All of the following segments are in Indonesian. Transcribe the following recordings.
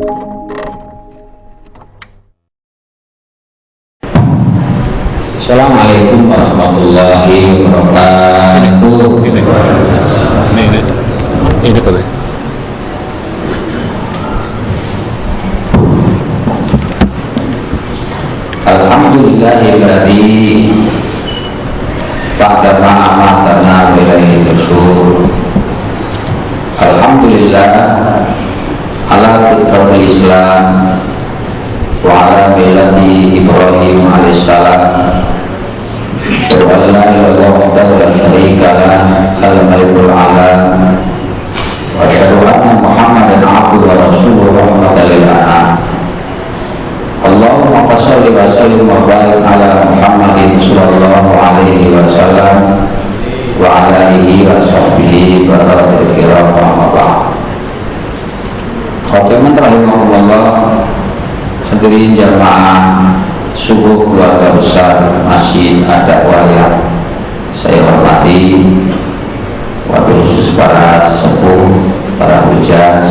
Assalamualaikum warahmatullahi wabarakatuh. Ini katanya. Alhamdulillahilladzi ba'dama amatana bilaihi nusyur. Alhamdulillah ala fitratil Islam wa ala millati Ibrahim alaihissalam. Asyhadu an la ilaha illallah wahdahu la syarika lah al-malikul alam wa asyhadu anna Muhammadan abduhu wa rasuluhu rahmatan lil alamin. Allahumma shalli wa sallim wa barik ala Muhammadin sallallahu alaihi wasallam wa ala alihi wa sahbihi wa radhiyallahu kiram wa ba'd. Khotiman rahimahullah, hadirin jamaah subuh keluarga besar Masjid Ad-Da'wah yang saya hormati, wabil khusus para sepuh, para hujjah,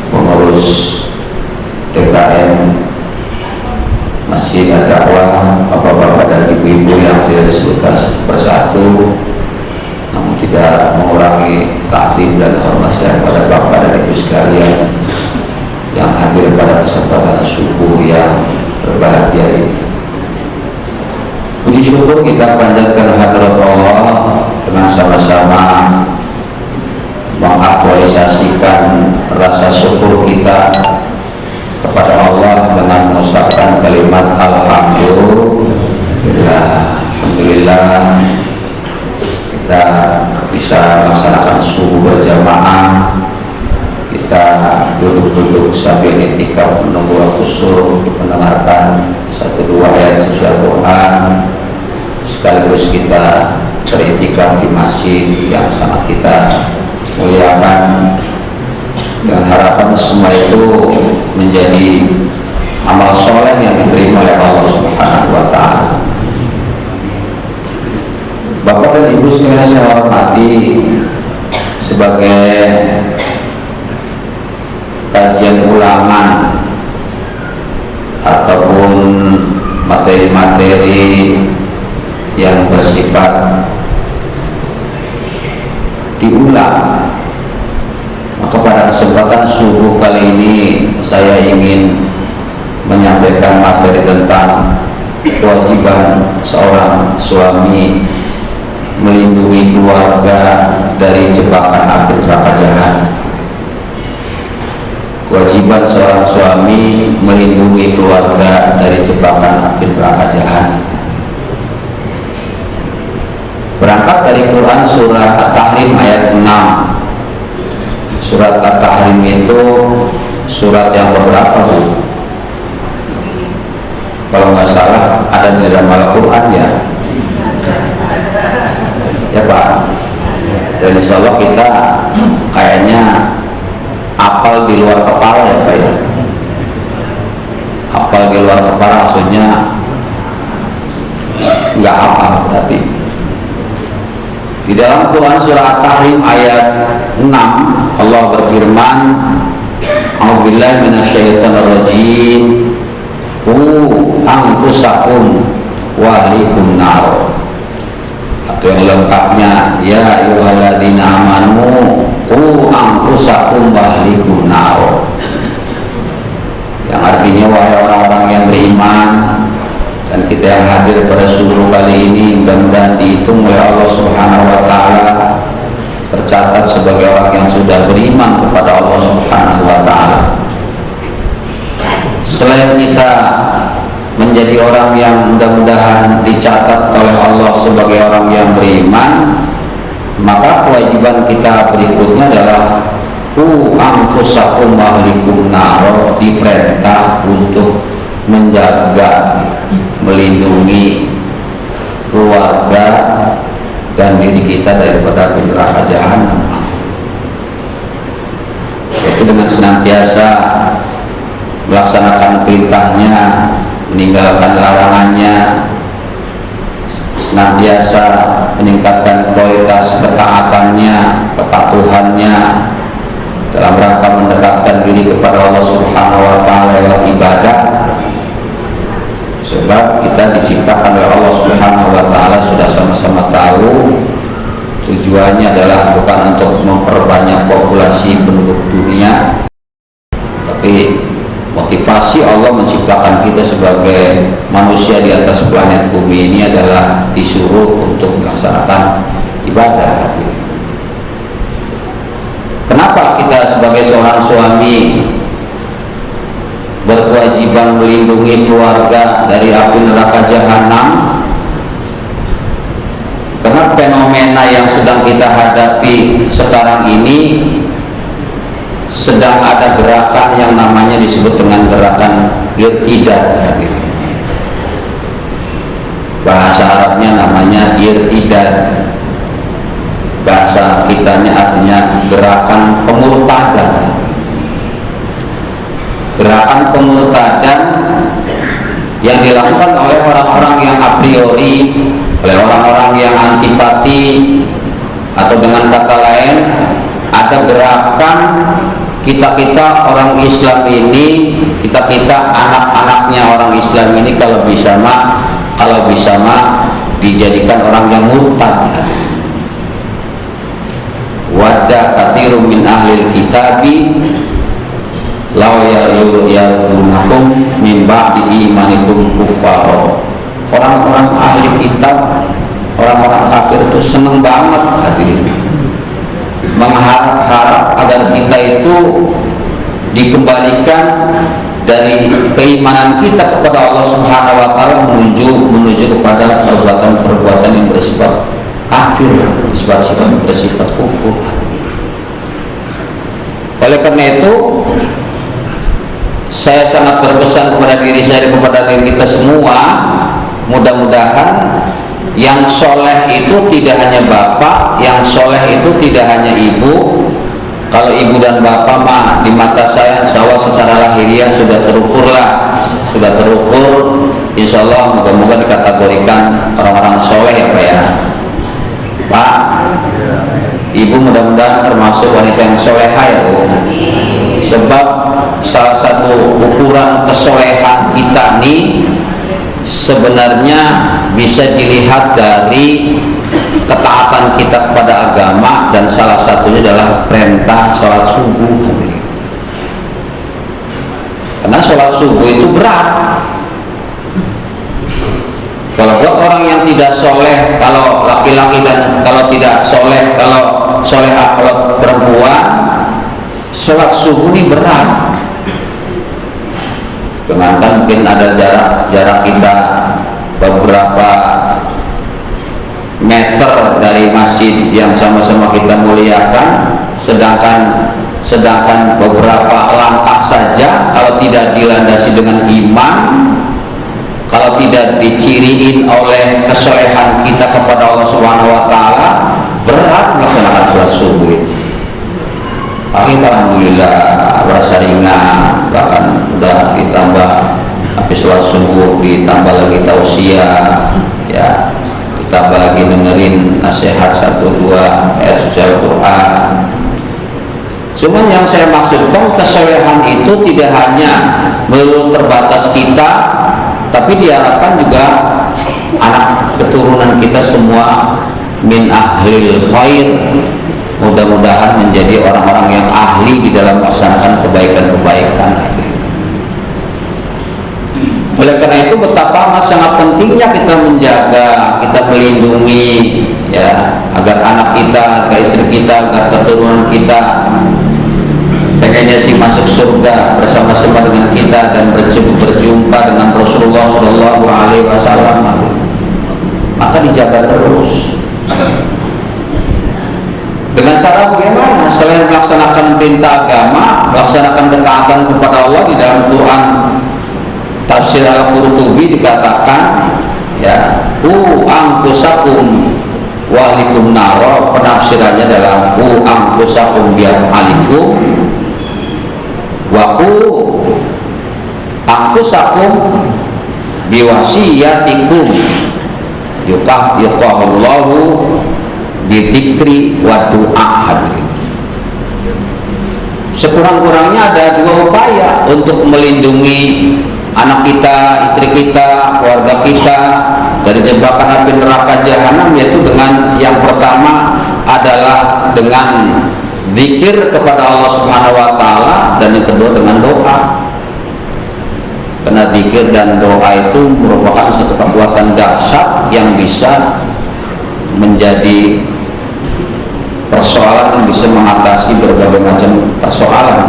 pengurus DKM Masjid Ad-Da'wah, bapak-bapak dan ibu-ibu yang tidak disebutkan satu persatu, namun tidak mengurangi takdim dan hormat saya kepada bapak dan ibu sekalian yang hadir pada kesempatan subuh yang berbahagia ini. Puji syukur kita panjatkan hadirat Allah dengan sama-sama mengaktualisasikan rasa syukur kita kepada Allah dengan mengucapkan kalimat alhamdulillah. Alhamdulillah kita bisa melaksanakan subuh berjamaah, kita duduk-duduk sambil i'tikaf menunggu waktu subuh, mendengarkan 1-2 ayat suci Al-Quran, sekaligus kita beriktikaf di masjid yang sangat kita muliakan, dengan harapan semua itu menjadi amal soleh yang diterima oleh Allah Subhanahu wa Ta'ala. Bapak dan Ibu sekalian saya hormati, sebagai kajian ulangan ataupun materi-materi yang bersifat diulang, maka pada kesempatan subuh kali ini saya ingin menyampaikan materi tentang kewajiban seorang suami melindungi keluarga dari jebakan api neraka jahanam. Kewajiban seorang suami melindungi keluarga dari jebakan api neraka jahanam. Berangkat dari Quran surah At-Tahrim ayat 6. Surat At-Tahrim itu surat yang beberapa, Bu? Kalau nggak salah ada di dalam Al-Quran ya? Ya Pak. Dan insya Allah kita kayaknya apal di luar kepala ya Pak ya. Apal di luar kepala maksudnya nggak apal berarti. Di dalam Quran surah At-Tahrim ayat 6 Allah berfirman, A'udzubillahi minasyaitonirrajim, qu anfusakum wa ahlikum nar. Atau yang lengkapnya, ya ayyuhalladzina amanu qu anfusakum wa ahlikum nar. Yang artinya wahai orang-orang yang beriman, dan kita yang hadir pada subuh kali ini mudah-mudahan dihitung oleh Allah Subhanahu wa Ta'ala, tercatat sebagai orang yang sudah beriman kepada Allah Subhanahu wa Ta'ala. Selain kita menjadi orang yang mudah-mudahan dicatat oleh Allah sebagai orang yang beriman, maka kewajiban kita berikutnya adalah anfusakum wa ahlikum nar, diperintah untuk menjaga, melindungi keluarga dan diri kita daripada neraka jahanam, yaitu dengan senantiasa melaksanakan perintahnya, meninggalkan larangannya, senantiasa meningkatkan kualitas ketaatannya, kepatuhannya dalam rangka mendekatkan diri kepada Allah Allah menciptakan kita sebagai manusia di atas planet bumi ini adalah disuruh untuk melaksanakan ibadah. Kenapa kita sebagai seorang suami berkewajiban melindungi keluarga dari api neraka jahanam? Karena fenomena yang sedang kita hadapi sekarang ini sedang ada gerakan yang namanya disebut dengan gerakan irtidad. Bahasa Arabnya namanya irtidad, bahasa kitanya artinya gerakan pemurtadan. Gerakan pemurtadan yang dilakukan oleh orang-orang yang a priori, oleh orang-orang yang antipati, atau dengan kata lain ada gerakan kita orang Islam ini, kita anak-anaknya orang Islam ini kalau bisa mah dijadikan orang yang murtad. Wadda katsirun min ahlil kitabi law yardunakum min ba'di imanikum kuffara. Orang-orang ahli kitab, orang-orang kafir itu senang banget hadirin, mengharap-harap agar kita itu dikembalikan dari keimanan kita kepada Allah Subhanahu wa taala menuju kepada perbuatan-perbuatan yang bersifat kafir, bersifat kufur. Oleh karena itu saya sangat berpesan kepada diri saya dan kepada diri kita semua, mudah-mudahan yang soleh itu tidak hanya bapak, yang soleh itu tidak hanya ibu. Kalau ibu dan bapak mah di mata saya secara lahiriah sudah terukur, insya Allah moga-moga dikategorikan orang-orang soleh ya Pak ya. Pak, ibu mudah-mudahan termasuk wanita yang soleha ya Bu. Sebab salah satu ukuran kesolehan kita nih sebenarnya bisa dilihat dari ketaatan kita kepada agama, dan salah satunya adalah perintah sholat subuh. Karena sholat subuh itu berat. Kalau buat orang yang tidak soleh, kalau laki-laki dan kalau tidak soleh, kalau soleh kalau perempuan, sholat subuh ini berat. Jangankan mungkin ada jarak kita beberapa meter dari masjid yang sama-sama kita muliakan, sedangkan beberapa langkah saja kalau tidak dilandasi dengan iman, kalau tidak diciriin oleh kesolehan kita kepada Allah Subhanahu wa taala, berat melaksanakan sholat subuh ini. Tapi alhamdulillah berasa ringan, bahkan udah ditambah habis sholat subuh ditambah lagi tausiah ya, ditambah lagi dengerin nasihat 1-2 ayat suci Al-Quran. Cuman yang saya maksudkan kesolehan itu tidak hanya melulu terbatas kita, tapi diharapkan juga anak keturunan kita semua min ahlil khair, mudah-mudahan menjadi orang-orang yang ahli di dalam melaksanakan kebaikan-kebaikan. Oleh karena itu betapa sangat pentingnya kita menjaga, kita melindungi ya, agar anak kita, agar istri kita, agar keturunan kita pengennya sih masuk surga bersama-sama dengan kita dan berjumpa dengan Rasulullah Shallallahu Alaihi Wasallam, maka dijaga terus. Dengan cara bagaimana? Selain melaksanakan perintah agama, melaksanakan ketaatan kepada Allah. Di dalam Quran tafsir Al-Qurtubi dikatakan ya, anfusakum wa ahlikum naro, penafsirannya adalah anfusakum biaf'alikum wa anfusakum biwasiyatikum yuqahullahu bidzikri wa du'a. Sekurang-kurangnya ada 2 upaya untuk melindungi anak kita, istri kita, keluarga kita dari jebakan api neraka jahanam, yaitu dengan yang pertama adalah dengan zikir kepada Allah Subhanahu wa taala, dan yang kedua dengan doa. Karena zikir dan doa itu merupakan satu kekuatan dahsyat yang bisa menjadi persoalan yang bisa mengatasi berbagai macam persoalan.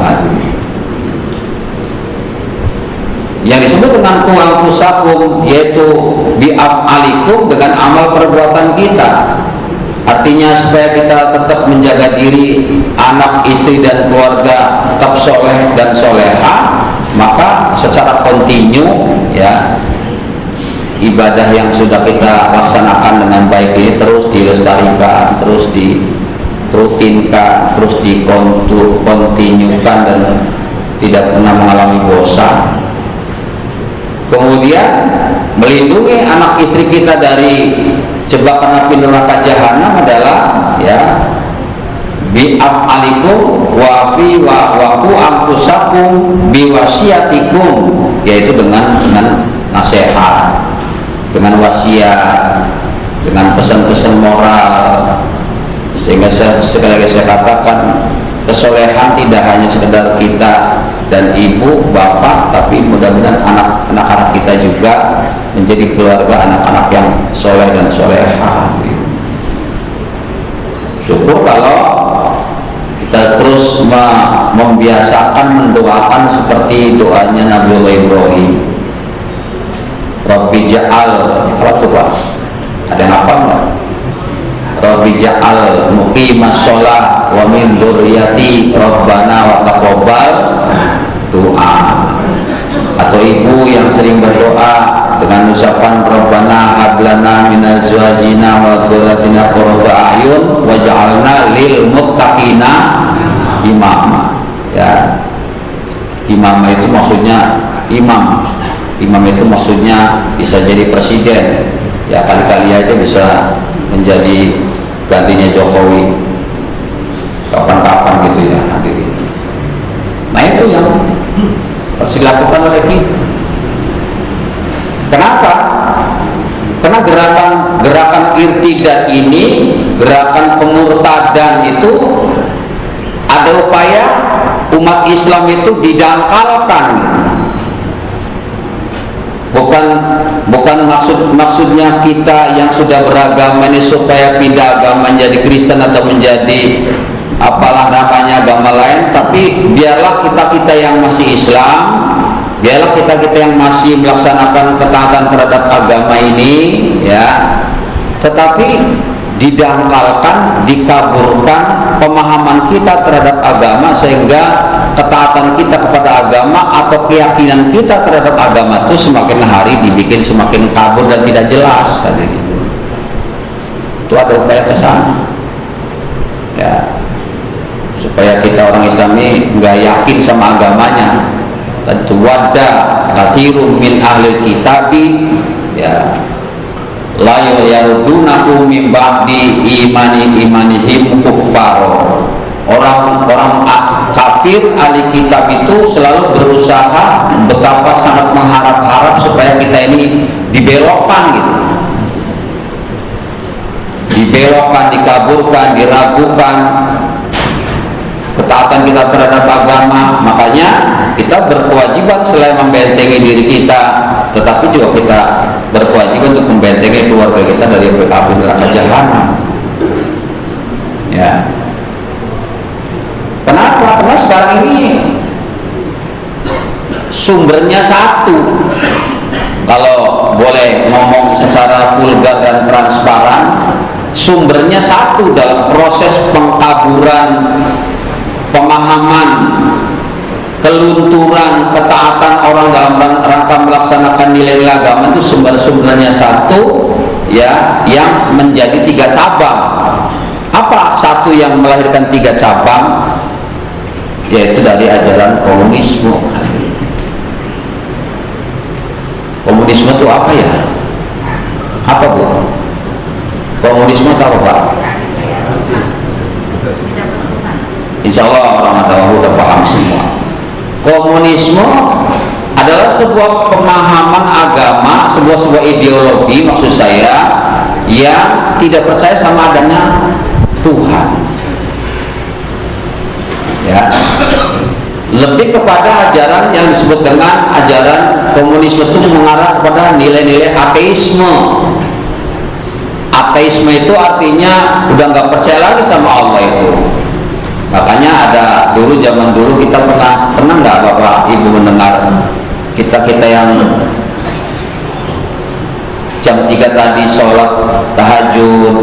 Yang disebut dengan ku anfusakum yaitu bi'af'alikum, dengan amal perbuatan kita. Artinya supaya kita tetap menjaga diri, anak, istri dan keluarga tetap soleh dan soleha, maka secara kontinu ya ibadah yang sudah kita laksanakan dengan baik ini terus dilestarikan, terus dirutinkan, terus dikontinukan dan tidak pernah mengalami bosan. Kemudian melindungi anak istri kita dari jebakan api neraka jahanam adalah ya bi'af'alikum wa fi wa ku anfusakum biwasiyatikum, yaitu dengan nasihat, dengan wasiat, dengan pesan-pesan moral. Sehingga sekali lagi saya katakan, kesolehan tidak hanya sekedar kita dan ibu, bapak, tapi mudah-mudahan anak-anak kita juga menjadi keluarga anak-anak yang soleh dan soleha. Syukur kalau kita terus membiasakan mendoakan seperti doanya Nabiullah Ibrahim. Rabbi ja'al, apa tuh Pak? Ada yang apa enggak? Rabbi ja'al muqimas sholah wa min dzurriyyati rabbana wa taqabbal doa. Atau ibu yang sering berdoa dengan ucapan Rabbana hablana min azwajina wa dzurriyyatina qurrata a'yun waj'alna lil muttaqina imama. Ya, imam itu maksudnya imam itu maksudnya bisa jadi presiden, ya kali-kali aja bisa menjadi gantinya Jokowi kapan-kapan gitu ya hadirin. Nah itu yang harus dilakukan oleh kita. Kenapa? Karena gerakan irtidat ini, gerakan pemurtadan itu ada upaya umat Islam itu didangkalkan. Bukan maksudnya kita yang sudah beragama ini supaya pindah agama menjadi Kristen atau menjadi apalah namanya agama lain, tapi biarlah kita yang masih Islam, biarlah kita yang masih melaksanakan ketaatan terhadap agama ini ya, tetapi didangkalkan, dikaburkan pemahaman kita terhadap agama sehingga ketaatan kita kepada agama atau keyakinan kita terhadap agama itu semakin hari dibikin semakin kabur dan tidak jelas. Itu ada upaya ke sana ya, supaya kita orang Islam ini nggak yakin sama agamanya. Tentu wada kathirun min ahli kitabi ya la yarudunahu min ba'di imanihim kuffaro. Orang-orang kafir ahli kitab itu selalu berusaha betapa sangat mengharap-harap supaya kita ini dibelokkan gitu, dibelokkan, dikaburkan, diragukan ketaatan kita terhadap agama. Makanya kita berkewajiban selain membentengi diri kita, tetapi juga kita berkewajiban untuk membentengi keluarga kita dari api neraka jahanam ya. Kenapa? Karena sekarang ini sumbernya satu. Kalau boleh ngomong secara vulgar dan transparan, sumbernya satu dalam proses pengkaburan pemahaman, kelunturan ketaatan orang dalam rangka melaksanakan nilai agama itu sumber-sumbernya satu ya, yang menjadi 3 cabang. Apa satu yang melahirkan 3 cabang? Yaitu dari ajaran komunisme. Komunisme itu apa ya? Apa Bu? Komunisme itu apa Pak? Insya Allah orang tahu udah paham semua. Komunisme adalah sebuah pemahaman agama, sebuah ideologi maksud saya, yang tidak percaya sama adanya Tuhan ya. lebih kepada ajaran yang disebut dengan ajaran komunisme, itu mengarah kepada nilai-nilai ateisme. Ateisme itu artinya udah nggak percaya lagi sama Allah itu. Makanya ada dulu, zaman dulu kita pernah nggak Bapak Ibu mendengar kita yang jam 3 tadi sholat tahajud,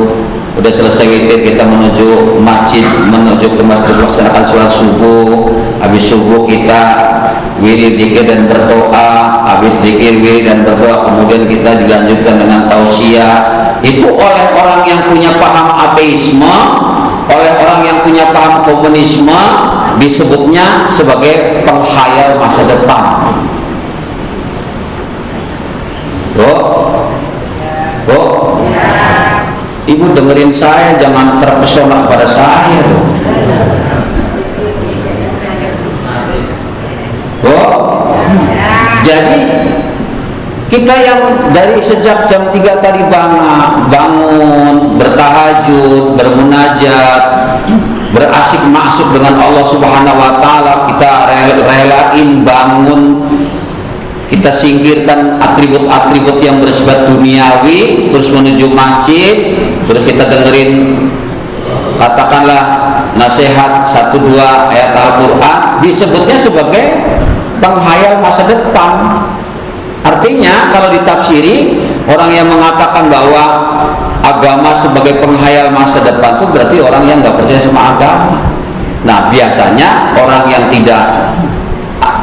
udah selesai witir kita menuju masjid, melaksanakan sholat subuh. Habis subuh kita wirid, zikir dan berdoa. Habis zikir, wirid dan berdoa, kemudian kita dilanjutkan dengan tausiah. Itu oleh orang yang punya paham ateisme, oleh orang yang punya paham komunisme, disebutnya sebagai penghayal masa depan. Ibu dengerin saya, jangan terpesona kepada saya loh. Jadi kita yang dari sejak jam 3 tadi bangun, bertahajud, bermunajat, berasik masuk dengan Allah Subhanahu wa taala, kita relain bangun, kita singkirkan atribut-atribut yang bersifat duniawi, terus menuju masjid, terus kita dengerin katakanlah nasihat 1-2 ayat Al-Quran, disebutnya sebagai penghayal masa depan. Artinya kalau ditafsiri, orang yang mengatakan bahwa agama sebagai penghayal masa depan itu berarti orang yang nggak percaya sama agama. Nah, biasanya orang yang tidak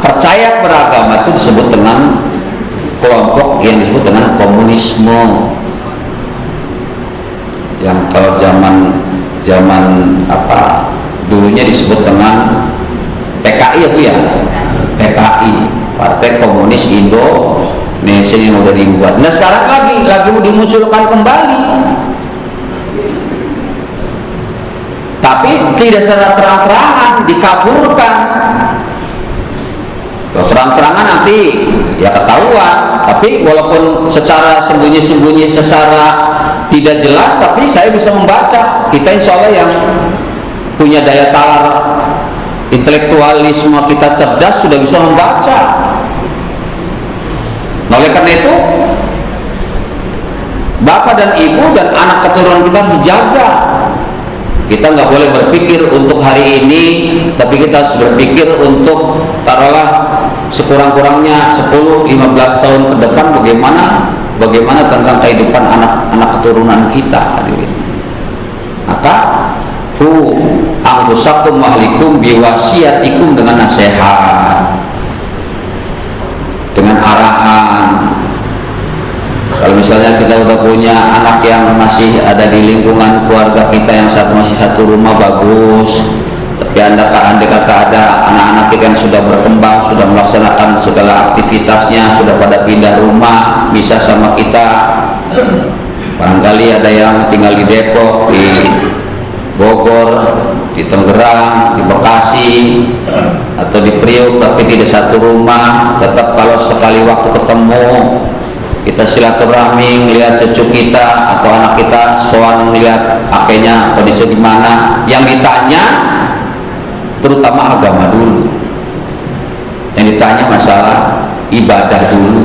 percaya beragama itu disebut dengan kelompok yang disebut dengan komunisme. Yang kalau zaman dulunya disebut dengan PKI ya Bu ya, PKI, Partai Komunis Indonesia, yang udah dibuat. Nah sekarang lagi mau dimunculkan kembali, tapi tidak secara terang-terangan, dikaburkan. Terang-terangan nanti ya ketahuan, tapi walaupun secara sembunyi-sembunyi, secara tidak jelas, tapi saya bisa membaca. Kita insya Allah yang punya daya talar intelektualisme, kita cerdas, sudah bisa membaca. Nah, oleh karena itu bapak dan ibu dan anak keturunan kita harus dijaga. Kita nggak boleh berpikir untuk hari ini, tapi kita harus berpikir untuk taruhlah sekurang-kurangnya 10-15 tahun ke depan, bagaimana tentang kehidupan anak keturunan kita, hadirin. Maka anfusakum mahlikum biwasiatikum, dengan nasihat, dengan arahan. Kalau misalnya kita udah punya anak yang masih ada di lingkungan keluarga kita, yang masih satu rumah, bagus. Tapi andai kata ada anak-anak kita yang sudah berkembang, sudah melaksanakan segala aktivitasnya, sudah pada pindah rumah, bisa sama kita. Barangkali ada yang tinggal di Depok, di Bogor, di Tangerang, di Bekasi, atau di Priok, tapi tidak satu rumah. Tetap kalau sekali waktu ketemu, kita silaturahmi, ngelihat cucu kita atau anak kita soal ngelihat HP-nya kondisi di mana, yang ditanya terutama agama dulu, yang ditanya masalah ibadah dulu.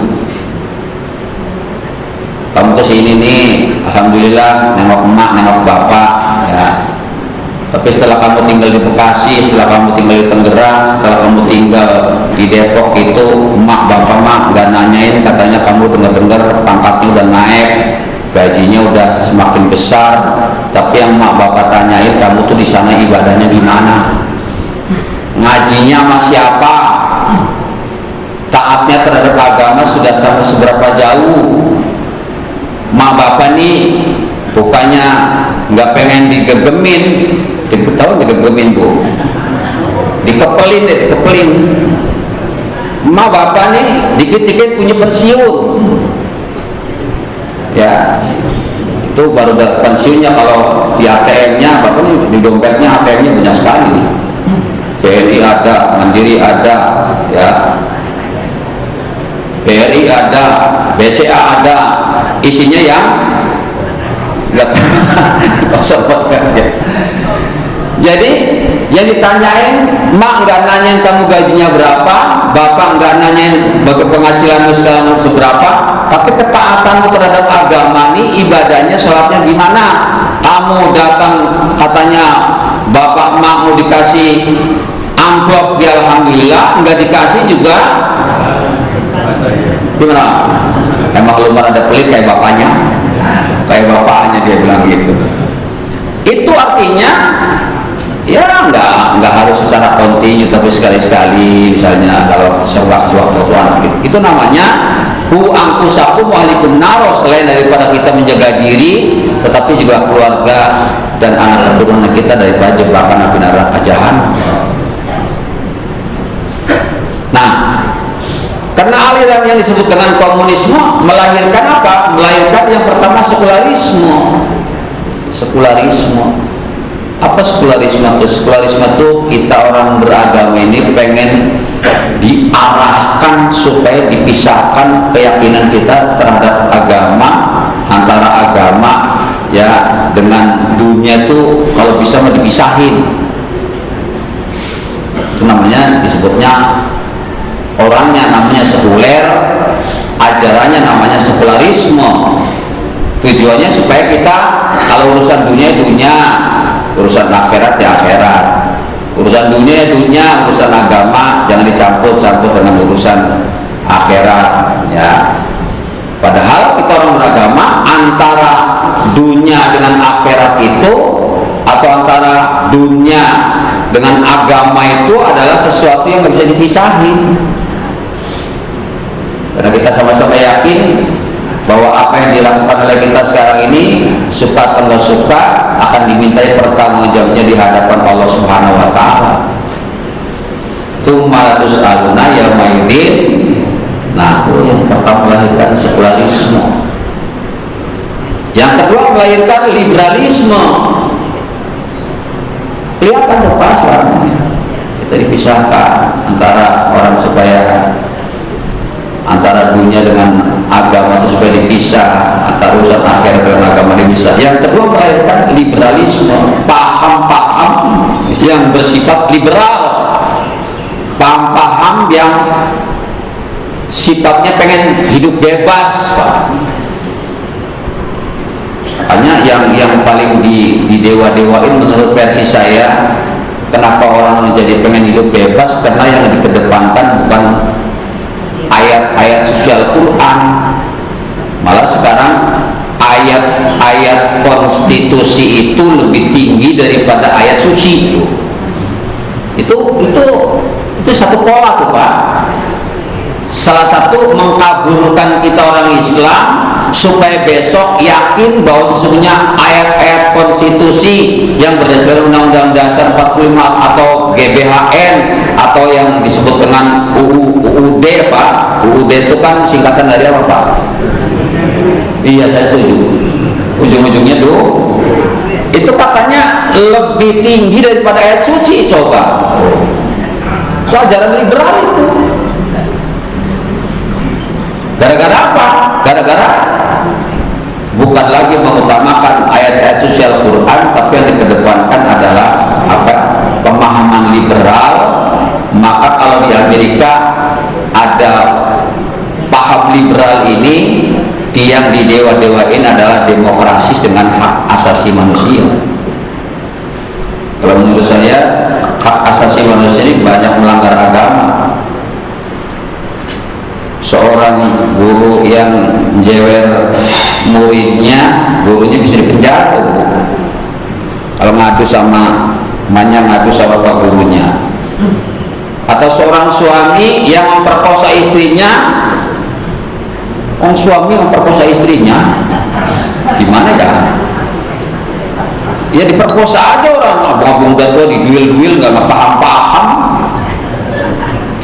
Kamu kesini nih, alhamdulillah, nengok emak, nengok bapak, ya. Tapi setelah kamu tinggal di Bekasi, setelah kamu tinggal di Tangerang, setelah kamu tinggal di Depok, itu emak bapak mak nggak nanyain, katanya kamu dengar-dengar pangkatnya udah naik, gajinya udah semakin besar, tapi yang emak bapak tanyain, kamu tuh di sana ibadahnya gimana, ngajinya sama siapa, taatnya terhadap agama sudah sampai seberapa jauh. Emak bapak nih bukannya nggak pengen digegemin, digegemin Bu, dikepelin. Emak bapak nih dikit-dikit punya pensiun, ya itu baru ada pensiunnya. Kalau di ATM-nya, bapak nih di dompetnya ATM-nya banyak sekali nih. BNI ada, Mandiri ada, ya, BRI ada, BCA ada, isinya yang nggak kosong banget ya. Jadi Yang ditanyain, mak nggak nanyain kamu gajinya berapa, bapak nggak nanyain bagaimana penghasilanmu sekarang seberapa, tapi ketaatanmu terhadap agama nih, ibadahnya, sholatnya gimana. Kamu datang katanya bapak mak mau dikasih amplop, ya alhamdulillah, nggak dikasih juga gimana? Emang lu ada pelit kayak bapaknya dia bilang gitu. Itu artinya ya nggak harus secara kontinu, tapi sekali-sekali misalnya kalau sewaktu-waktu itu namanya ku anfusakum wa ahlikum naro. Selain daripada kita menjaga diri, tetapi juga keluarga dan anak keturunan kita daripada jebakan api neraka jahanam. Nah, karena aliran yang disebut dengan komunisme melahirkan apa? Melahirkan yang pertama sekularisme. Apa sekularisme itu? Sekularisme itu kita orang beragama ini pengen diarahkan supaya dipisahkan keyakinan kita terhadap agama, antara agama ya dengan dunia itu kalau bisa mau dipisahin. Itu namanya, disebutnya, orangnya namanya sekuler, ajarannya namanya sekularisme. Tujuannya supaya kita kalau urusan dunia, urusan akhirat ya akhirat, urusan dunia, urusan agama jangan dicampur-campur dengan urusan akhirat ya. Padahal kita orang beragama, antara dunia dengan akhirat itu, atau antara dunia dengan agama itu adalah sesuatu yang nggak bisa dipisahin. Karena kita sama-sama yakin bahwa apa yang dilakukan oleh kita sekarang ini, suka atau nggak suka, akan dimintai pertanggungjawabannya di hadapan Allah Subhanahu wa Ta'ala. Tsumma tus'aluna yauma idzin. Nah, itu yang pertama melahirkan sekularisme. Yang kedua melahirkan liberalisme. Kelihatan tuh pas sekarang kita dipisahkan antara orang, supaya antara dunia dengan agama itu supaya dipisah, antara urusan akhirat dengan agama dipisah. Yang kedua melahirkan liberalisme, paham-paham yang bersifat liberal, paham-paham yang sifatnya pengen hidup bebas, Pak. Makanya yang paling didewa-dewain menurut versi saya, kenapa orang menjadi pengen hidup bebas, karena yang dikedepankan bukan ayat-ayat suci Al-Quran, malah sekarang ayat-ayat konstitusi itu lebih tinggi daripada ayat suci. Itu satu pola tuh, Pak. Salah satu mengkaburkan kita orang Islam supaya besok yakin bahwa sesungguhnya ayat-ayat konstitusi yang berdasarkan Undang-Undang Dasar 45 atau GBHN atau yang disebut dengan UUD, Pak. UUD itu kan singkatan dari apa, Pak? Iya, saya setuju. Ujung-ujungnya tuh itu katanya lebih tinggi daripada ayat suci. Coba, itu ajaran liberal itu. Gara-gara apa? Gara-gara bukan lagi mengutamakan ayat-ayat suci Al-Quran, tapi yang dikedepankan adalah apa? Pemahaman liberal. Maka kalau di Amerika ada paham liberal ini, yang didewa-dewain adalah demokrasi dengan hak asasi manusia. Kalau menurut saya, hak asasi manusia ini banyak melanggar agama. Seorang guru yang jewer muridnya, gurunya bisa dipenjara kalau ngadu sama pak gurunya. Atau seorang suami yang memperkosa istrinya, suami memperkosa istrinya, gimana ya? Ya diperkosa aja orang, abang-abang tua diduil-duil nggak paham-paham,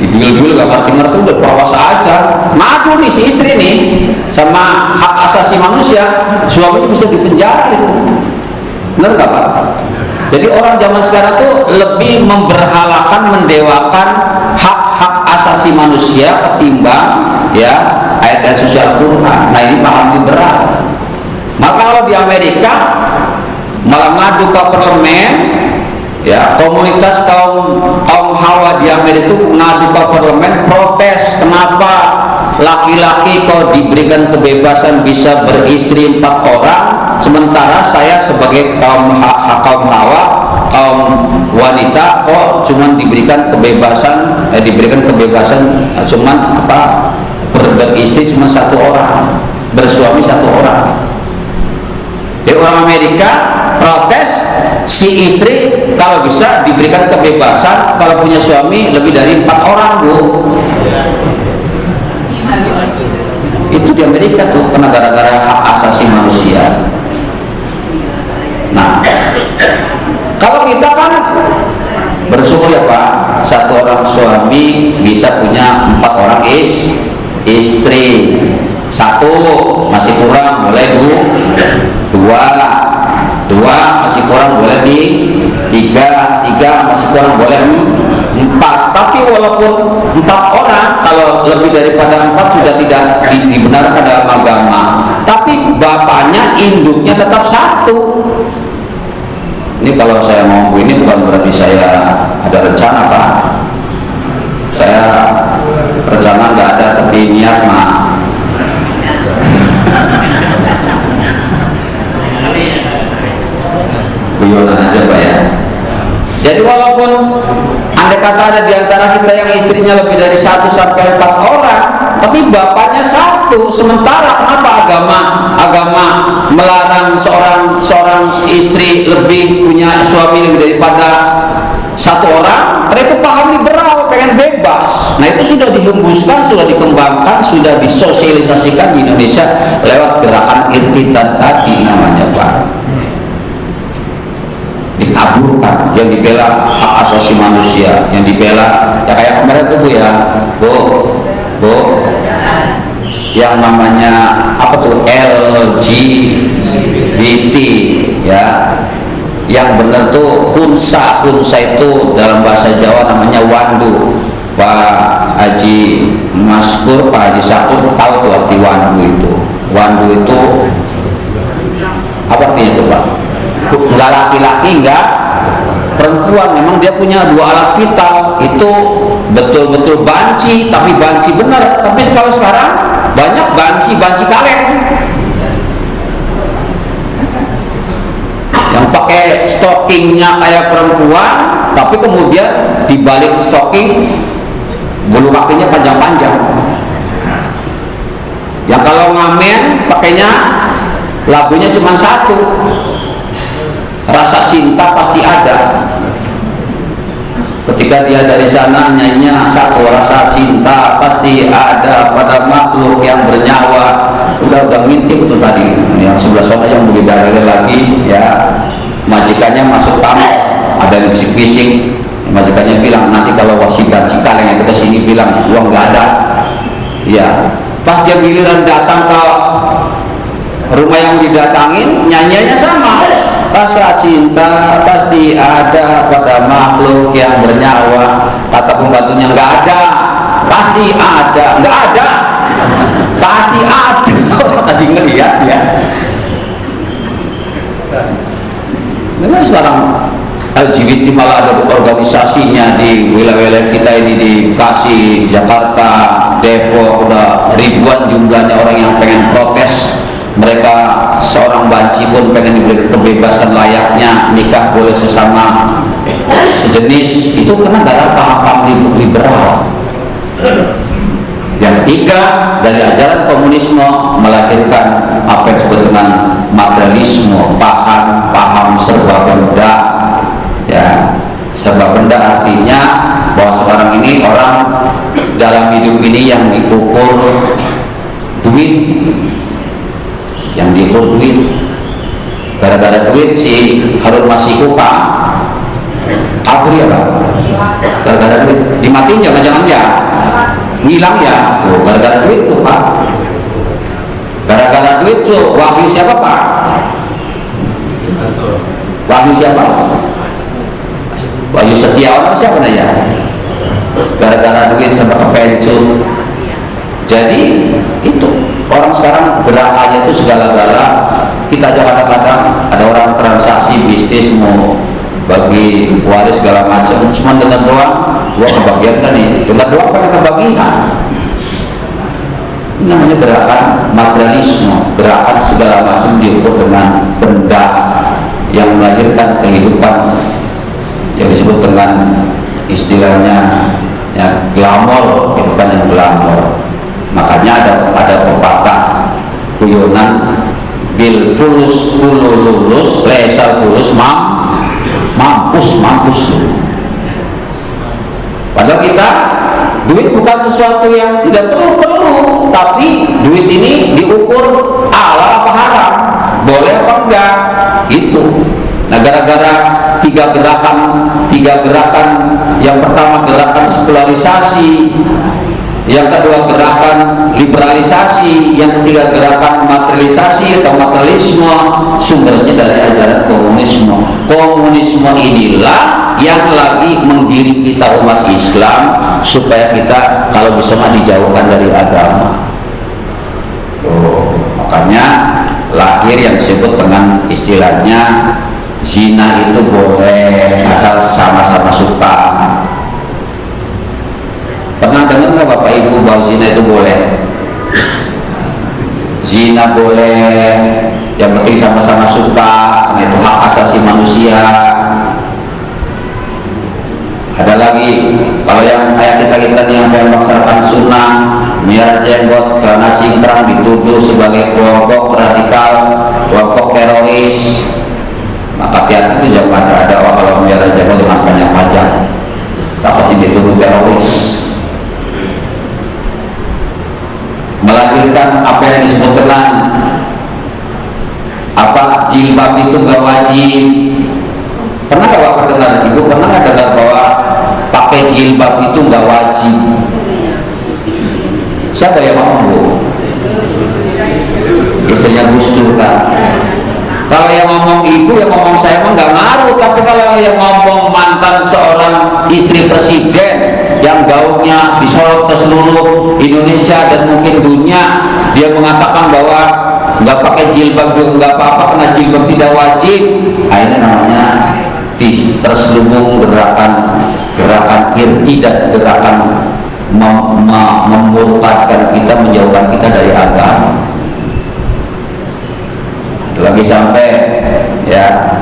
diduil-duil nggak ngerti-ngerti, udah perkosa aja. Ngadu nih si istri nih sama hak asasi manusia, suaminya bisa dipenjara itu. Benar nggak, Pak? Jadi orang zaman sekarang tuh lebih memberhalakan, mendewakan hak-hak asasi manusia ketimbang ya ayat-ayat suci Al-Quran. Nah, ini paham liberal. Maka kalau di Amerika malah ngadu ke parlemen, Ya, komunitas kaum Hawa di Amerika itu ngadu ke parlemen, protes kenapa laki-laki kok diberikan kebebasan bisa beristri 4 orang, sementara saya sebagai kaum Hawa, kaum wanita kok cuman diberikan kebebasan cuman beristri cuma 1 orang, bersuami 1 orang. Jadi orang Amerika protes, si istri kalau bisa diberikan kebebasan kalau punya suami lebih dari 4 orang, Bu. Itu di Amerika tuh, karena gara-gara hak asasi manusia. Nah, kalau kita kan bersyukur ya Pak, 1 orang suami bisa punya 4 orang istri. 1 masih kurang, boleh 2 masih kurang, boleh 3 masih kurang, boleh 4. Tapi walaupun 4 orang, kalau lebih daripada 4 sudah tidak dibenarkan dalam agama, tapi bapaknya induknya tetap 1. Ini kalau saya mau ini bukan berarti saya ada rencana Pak, saya rencana nggak ada, tapi niat mah. Guyonan aja Pak ya. Jadi walaupun andai kata ada di antara kita yang istrinya lebih dari 1 sampai 4 orang, tapi bapaknya 1, sementara kenapa agama melarang seorang istri lebih punya suami lebih daripada 1 orang? Karena itu paham liberal, pengen bebas. Nah, itu sudah dihembuskan, sudah dikembangkan, sudah disosialisasikan di Indonesia lewat gerakan irtidat tadi namanya Pak. Dikaburkan, yang dibela hak asasi manusia, yang dibela ya kayak kemarin tuh Bu ya, Bu, yang namanya apa tuh LGBT ya, yang benar tuh khunsa itu dalam bahasa Jawa namanya wandu. Pak Haji Maskur, Pak Haji Sakur tahu tuh arti wandu itu. Wandu itu apa artinya itu Pak? Enggak laki-laki, enggak perempuan, memang dia punya 2 alat vital, itu betul-betul banci, tapi banci benar. Tapi kalau sekarang banyak banci kaleng yang pakai stockingnya kayak perempuan, tapi kemudian dibalik stocking bulu kakinya panjang-panjang, yang kalau ngamen pakainya lagunya cuma 1, rasa cinta pasti ada. Ketika dia dari sana nyanyinya 1, rasa cinta pasti ada pada makhluk yang bernyawa. Udah ngintip tuh tadi yang sebelah sana yang berbeda lagi ya, majikannya masuk tamu, ada yang bisik-bisik, majikannya bilang nanti kalau wasi banci kaleng yang kesini bilang uang nggak ada ya. Pas dia giliran datang ke rumah yang didatangin, nyanyiannya sama, rasa cinta pasti ada pada makhluk yang bernyawa. Kata pembantunya nggak ada, pasti ada, nggak ada, pasti ada. Tadi ngeliat ya. Memang sekarang LGBT malah ada organisasinya di wilayah-wilayah kita ini, di Bekasi, di Jakarta, Depok, udah ribuan jumlahnya orang yang pengen protes. Mereka seorang banci pun pengen diberikan kebebasan layaknya nikah boleh sesama sejenis, itu karena darah paham liberal. Yang ketiga, dari ajaran komunisme melahirkan apa yang disebut dengan materialisme, paham serba benda ya. Serba benda artinya bahwa sekarang ini orang dalam hidup ini yang diukur duit, yang diukur duit. Gara-gara duit si Harun Masiku Pak kabur ya Pak, gara-gara duit dimatiin, jangan-jangan ya ngilang ya tuh, gara-gara duit tuh Pak, gara-gara duit tuh. Wahyu siapa Pak? Wahyu siapa? Wahyu Setiawan siapa ya? Gara-gara duit sampai kepencut. Jadi itu orang sekarang gerakannya itu segala-gala. Kita aja kadang-kadang ada orang transaksi bisnis mau bagi waris segala macam, cuma dengar doang, gua kebagian kan nih, dengar doang pakai kebagian. Ini namanya gerakan materialisme, gerakan segala macam diukur dengan benda yang melahirkan kehidupan yang disebut dengan istilahnya ya glamor, kehidupan yang glamor. Makanya ada pepatah guyonan, bil fulus kulu lulus lesal fulus mampus. Padahal kita duit bukan sesuatu yang tidak perlu, tapi duit ini diukur halal apa haram, boleh apa enggak, gitu. Nah, gara-gara tiga gerakan, yang pertama gerakan sekularisasi, yang kedua gerakan liberalisasi, yang ketiga gerakan materialisasi atau materialisme, sumbernya dari ajaran komunisme. Komunisme inilah yang lagi menggiring kita umat Islam supaya kita kalau bisa mah dijauhkan dari agama. Makanya lahir yang disebut dengan istilahnya zina itu boleh asal sama-sama suka. Pernah dengar nggak Bapak Ibu bahwa zina itu boleh? Zina boleh, yang penting sama-sama suka, karena itu hak asasi manusia. Ada lagi, kalau yang kayak kita yang melaksanakan sunnah, merah jenggot, celana cingkrang dituduh sebagai kelompok radikal, kelompok teroris. Maka hati-hati itu jangan ada kalau merah jenggot dengan panjang-panjang, takutnya dituduh teroris. Melahirkan apa yang disebut dengan apa jilbab itu gak wajib. Pernah gak Bapak dengar? Ibu pernah gak dengar bahwa pakai jilbab itu gak wajib? Siapa yang ngomong, Bu? Istrinya Gus Dur kan? Kalau yang ngomong ibu, yang ngomong saya mah gak ngaruh. Tapi kalau yang ngomong mantan seorang istri presiden yang gaungnya disorot ke seluruh Indonesia dan mungkin dunia, dia mengatakan bahwa nggak pakai jilbab juga nggak apa-apa karena jilbab tidak wajib. Nah, ini namanya terselubung gerakan irtidat, gerakan memurtadkan kita, menjauhkan kita dari agama. Lagi sampai ya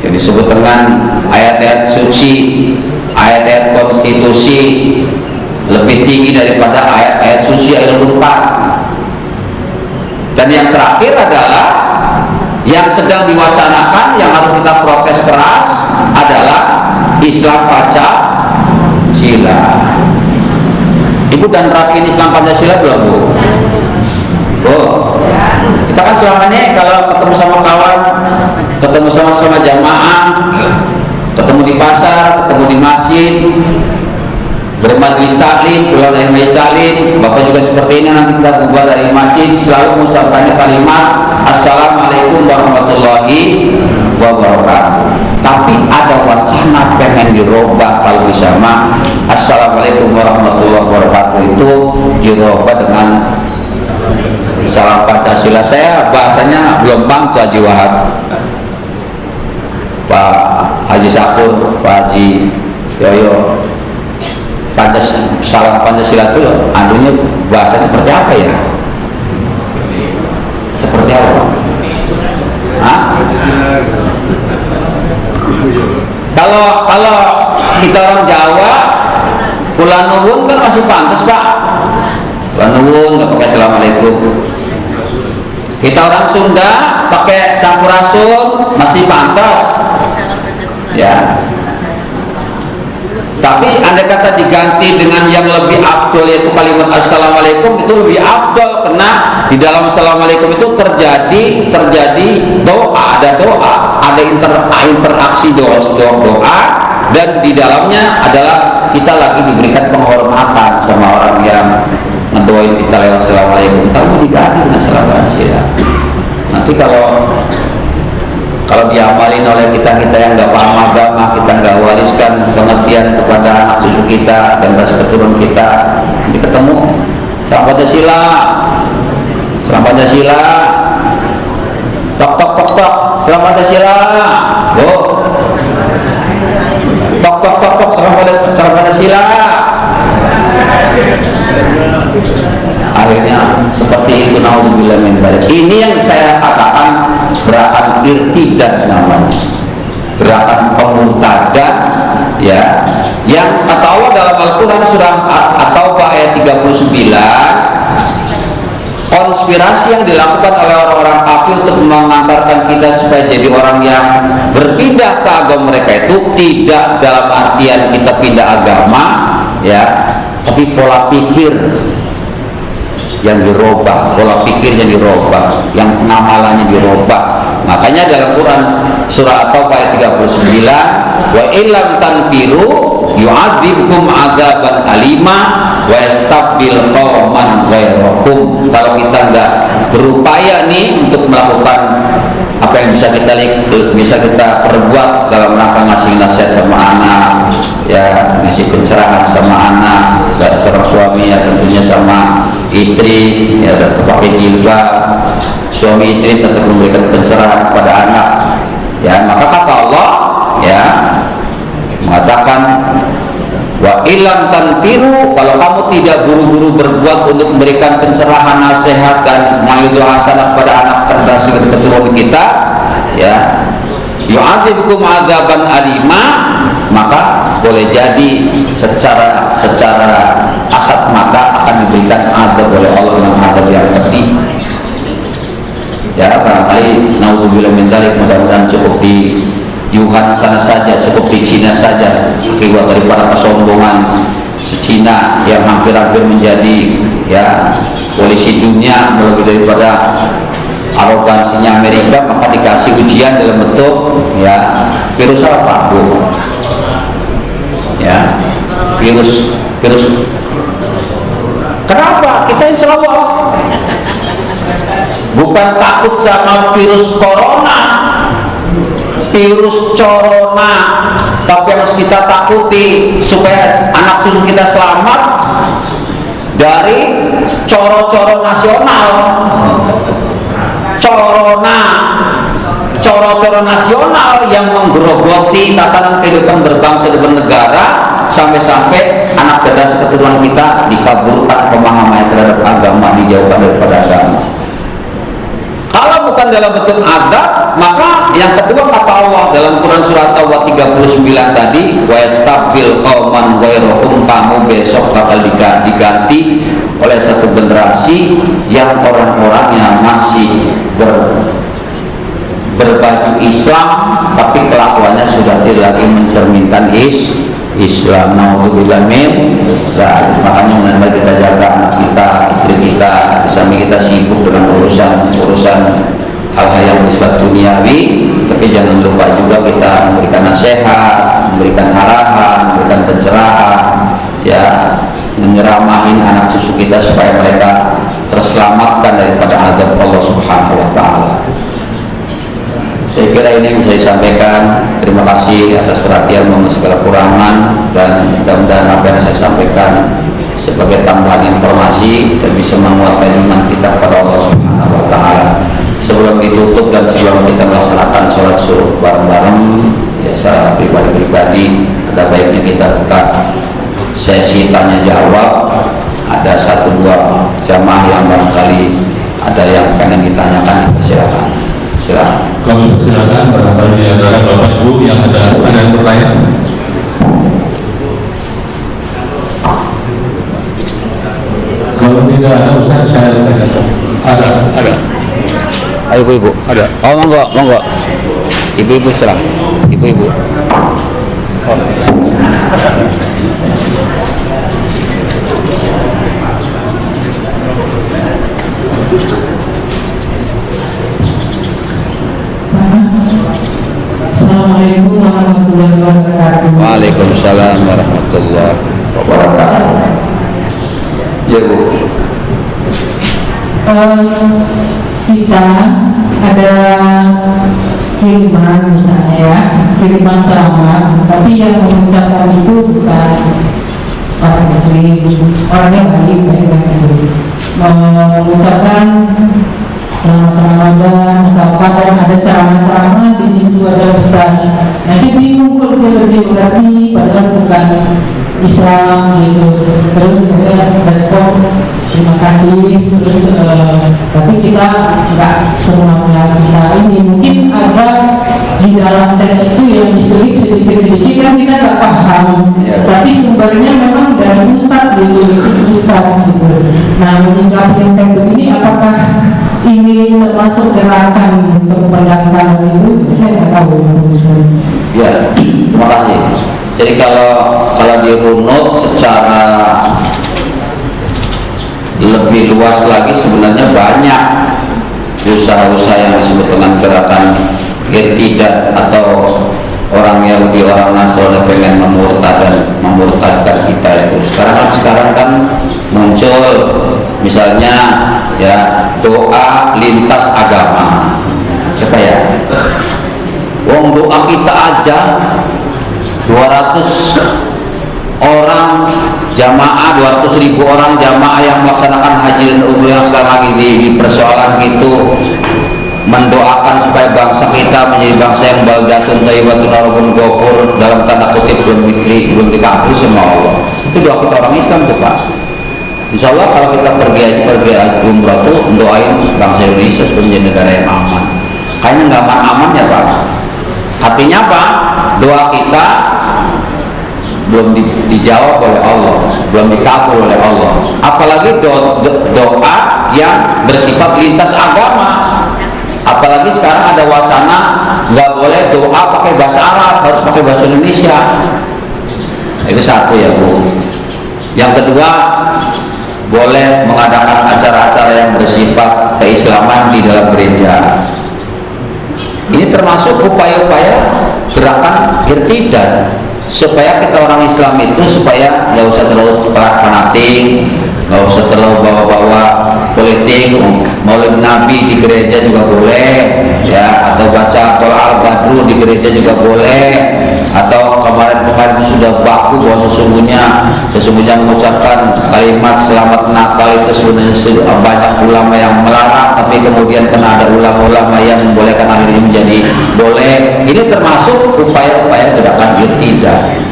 yang disebut dengan ayat-ayat suci, ayat-ayat konstitusi lebih tinggi daripada ayat-ayat suci Al-Quran. Dan yang terakhir adalah yang sedang diwacanakan, yang harus kita protes keras adalah Islam Pancasila. Ibu dan terapin Islam Pancasila belum, Bu? Oh, kita kan selama ini kalau ketemu sama kawan, ketemu sama jamaah, ketemu di pasar, ketemu di masjid, bermajelis taklim, pulang dari majelis taklim, Bapak juga seperti ini, nanti kita bubar dari masjid selalu mengucapkan kalimat Assalamualaikum warahmatullahi wabarakatuh. Tapi ada wacana pengen dirubah, kalau bisa mah Assalamualaikum warahmatullahi wabarakatuh itu dirubah dengan salam Pancasila. Saya bahasanya belum paham tuh Haji Wahab, Pak Haji Sakur, Pak Haji Yoyo. Salam Pancasila itu anunya bahasa seperti apa ya? Seperti apa? Hah? Kalau kita orang Jawa, Kula nuwun kan masih pantas, Pak. Kula nuwun nggak pakai assalamualaikum. Kita orang Sunda pakai sampurasun masih pantas, ya. Tapi andai kata diganti dengan yang lebih afdol yaitu kalimat assalamualaikum, itu lebih afdol karena di dalam assalamualaikum itu terjadi doa, ada interaksi doa, dan di dalamnya adalah kita lagi diberikan penghormatan sama orang yang ngedoain kita lewat assalamualaikum. Tahu diganti dengan salam Pancasila. Nanti kalau diamalin oleh kita yang nggak paham agama, kita nggak wariskan pengertian kepada anak cucu kita dan bahasa keturunan kita, nanti ketemu salam Pancasila, salam Pancasila, tok tok tok tok, salam Pancasila, tok, salam Pancasila. Akhirnya seperti itu, naudzubillah min dzalik. Ini yang saya katakan gerakan irtidat namanya, gerakan pemurtadan, ya, yang kata Allah dalam Al-Quran surah At-Taubah ayat 39, konspirasi yang dilakukan oleh orang-orang kafir untuk mengantarkan kita supaya jadi orang yang berpindah ke agama mereka itu tidak dalam artian kita pindah agama, ya, tapi pola pikir yang dirubah, pola pikir yang dirubah, yang pengamalannya dirubah. Makanya dalam Quran surah At-Taubah ayat 39, wa illam tanfiru yu'adzibkum adzaban alima wa yastabdil qauman ghairakum. Kalau kita enggak berupaya nih untuk melakukan apa yang bisa kita perbuat dalam rangka ngasih nasihat sama anak, ya, ngasih pencerahan sama anak, seorang suami ya tentunya sama istri, ya, tetap pakai jilbab, suami istri tetap memberikan pencerahan kepada anak, ya, maka kata Allah, ya, mengatakan wa ilam tanfiru, kalau kamu tidak buru-buru berbuat untuk memberikan pencerahan, nasihat dan ma'idul hasanah kepada anak generasi keturunan kita, ya, yu'adzibkum adzaban alima, maka boleh jadi secara kasat mata akan diberikan azab oleh Allah dengan azab yang pedih. Ya, barangkali naudzubillah min dzalik, mudah-mudahan cukup di Yuhan sana saja, cukup di Cina saja, akibat daripada kesombongan se-Cina yang hampir-hampir menjadi, ya, polisi dunia, lebih daripada arogansinya Amerika, maka dikasih ujian dalam bentuk, ya, virus apa, Bu? Ya, virus. Kenapa? Kita insya Allah bukan takut sama virus corona, virus corona, tapi harus kita takuti supaya anak cucu kita selamat dari coro-coro nasional. Coro-coro nasional yang menggerogoti tatanan kehidupan berbangsa dan bernegara, sampai-sampai anak generasi keturunan kita dikaburkan pemahamannya terhadap agama, dijauhkan daripada agama. Kalau bukan dalam bentuk azab, maka yang kedua kata Allah dalam Quran surah At-Taubah 39 tadi, wa yastabdil qauman ghairakum, kamu besok bakal diganti oleh satu generasi yang orang-orangnya masih berbaju Islam, tapi kelakuannya sudah tidak lagi mencerminkan Islam. Naudzubillah min dzalik. Makanya mari kita jaga anak kita, istri kita, di samping kita sibuk dengan urusan hal-hal yang bersifat duniawi, tapi jangan lupa juga kita memberikan nasihat, memberikan arahan, memberikan pencerahan, ya, menyeramahin anak cucu kita supaya mereka terselamatkan daripada azab Allah Subhanahu wa taala. Saya kira ini yang bisa disampaikan. Terima kasih atas perhatian, mohon segala kurangan, dan mudah-mudahan apa yang saya sampaikan sebagai tambahan informasi dan bisa menguatkan iman kita kepada Allah Subhanahu wa taala. Sebelum ditutup dan sebelum kita melaksanakan sholat subuh bareng-bareng, ya, saya pribadi ada baiknya kita buka sesi tanya jawab. Ada 1-2 jamaah yang barangkali ada yang pengen ditanyakan, silakan. Kami silakan barangkali di antara Bapak Ibu yang ada yang bertanya. Kalau tidak ada, Ustaz, saya ada. Ayo ibu, ada. Oh, monggo. Ibu-ibu silakan. Ibu-ibu. Oh. Assalamualaikum warahmatullahi wabarakatuh. Waalaikumsalam warahmatullahi wabarakatuh. Ya, Bu. Kita ada kiriman misalnya, ya, kiriman selamat, tapi yang mengucapkan itu bukan orang muslim, orang yang baik, mengucapkan selamat Ramadan atau kadang ada ceramah-ceramah di situ ada ustaz. Nah saya bingung kok dia lebih berarti padahal bukan Islam gitu. Terus saya respon terima kasih, terus tapi kita nggak semuanya kita ini, mungkin ada di dalam teks itu yang diselik sedikit-sedikit kan kita nggak paham, tapi sumbernya memang dari ustadz gitu, isi ustadz gitu. Nah menyikapi yang kayak begini, apakah ini termasuk gerakan untuk pendangkalan itu, saya nggak tahu. Ya, terima kasih. Jadi kalau dirunut secara lebih luas lagi, sebenarnya banyak usaha-usaha yang disebut dengan gerakan irtidat atau orang Yahudi, orang Nasrani pengen memurtadkan kita itu. Sekarang kan muncul misalnya ya doa lintas agama. Apa ya? Wong doa kita aja 200 orang jamaah, 200.000 orang jamaah yang melaksanakan haji dan umroh yang sekarang lagi di persoalan itu mendoakan supaya bangsa kita menjadi bangsa yang baldatun thayyibatun arabun ghafur, dalam tanda kutip belum dikabul sama Allah. Itu doa kita orang Islam tuh Pak. Insya Allah kalau kita pergi haji umroh tuh doain bangsa Indonesia supaya menjadi negara yang aman. Kayaknya nggak aman ya Pak. Artinya apa? Doa kita belum dijawab oleh Allah, belum dikabul oleh Allah. Apalagi doa yang bersifat lintas agama. Apalagi sekarang ada wacana nggak boleh doa pakai bahasa Arab, harus pakai bahasa Indonesia. Itu satu ya Bu. Yang kedua, boleh mengadakan acara-acara yang bersifat keislaman di dalam gereja. Ini termasuk upaya-upaya gerakan irtidat, supaya kita orang Islam itu supaya nggak usah terlalu fanatik, nggak usah terlalu bawa-bawa politik. Maulid Nabi di gereja juga boleh ya, atau baca Qul al-Badru di gereja juga boleh, atau kemarin sudah baku bahwa sesungguhnya mengucapkan kalimat selamat Natal itu sebenarnya banyak ulama yang melarang, tapi kemudian karena ada ulama-ulama yang membolehkan, akhirnya menjadi boleh. Ini termasuk upaya-upaya gerakan irtidat.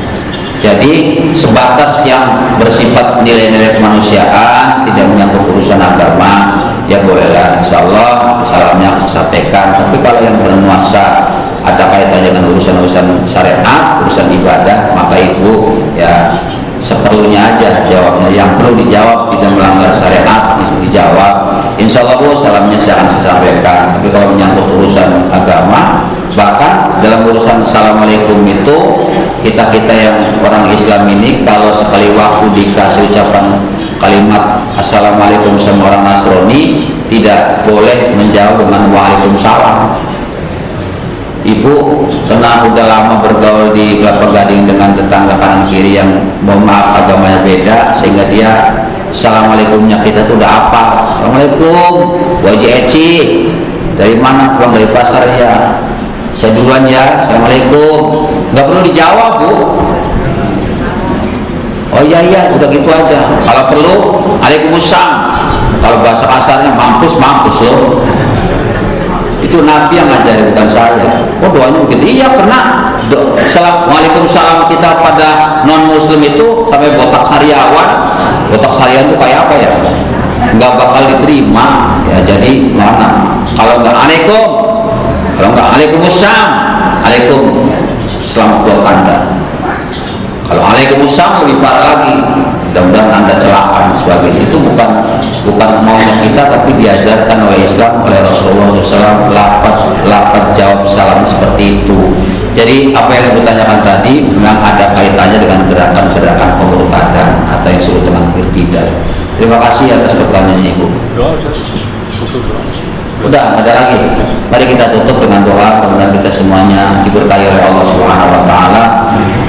Jadi sebatas yang bersifat nilai-nilai kemanusiaan, tidak menyangkut urusan agama, ya bolehlah, insya Allah salamnya sampaikan. Tapi kalau yang bernuansa ada kaitannya dengan urusan syariat, urusan ibadah, maka itu ya seperlunya aja jawabnya. Yang perlu dijawab tidak melanggar syariat, bisa dijawab. Insya Allah Bu, salamnya saya akan sampaikan. Tapi kalau menyangkut urusan agama, bahkan dalam urusan assalamualaikum itu, kita yang orang Islam ini kalau sekali waktu dikasih ucapan kalimat assalamualaikum sama orang Nasrani, tidak boleh menjawab dengan waalaikumsalam. Ibu pernah udah lama bergaul di Kelapa Gading dengan tetangga kanan kiri yang mohon maaf agamanya beda, sehingga dia assalamualaikumnya kita tuh udah apa. Assalamualaikum Wajib Eci, dari mana? Pulang dari pasar ya. Saya duluan ya, assalamualaikum. Nggak perlu dijawab Bu. Oh iya udah gitu aja. Kalau perlu Waalaikumsalam. Kalau bahasa kasarnya mampus loh. Itu Nabi yang ngajari, bukan saya. Oh doanya begitu? Iya, karena Waalaikumsalam kita pada non muslim itu sampai botak sariawan. Botak sariawan itu kayak apa ya? Nggak bakal diterima ya. Jadi mana? Kalau nggak alaikum, kalau nggak Waalaikumsalam, alaikum selamat buat Anda. Kalau Waalaikumsalam lebih parah lagi, mudah-mudahan Anda celaka sebagainya. Itu bukan maunya kita, tapi diajarkan oleh Islam, oleh Rasulullah SAW. lafaz jawab salam seperti itu. Jadi apa yang saya tanyakan tadi memang ada kaitannya dengan gerakan-gerakan pemurtadan atau yang disebut dengan irtidat. Terima kasih atas pertanyaannya Ibu. Udah, ada lagi. Mari kita tutup dengan doa, mudah-mudahan kita semuanya diberkahi oleh Allah Subhanahu wa taala.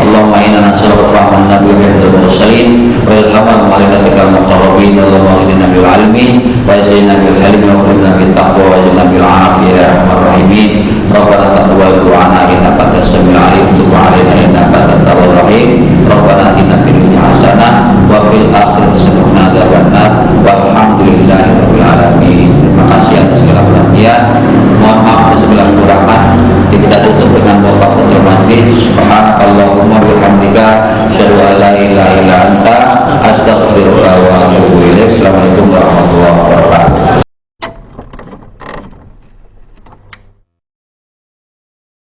Allahumma inna nas'aluka fahman nabiyyi wa hifdzal mursalin wa ilhamal malaikatikal muqarrabin. Allahumma ihdina bil ilmi wa yassirna bil hilmi wa qina bil taqwa wa jina bil afiyah ya arhamar rahimin. Rabbana taqabbal du'ana innaka antas samiul alim, tub 'alaina innaka antat tawwabur rahim. Rabbana atina fid dunya hasanah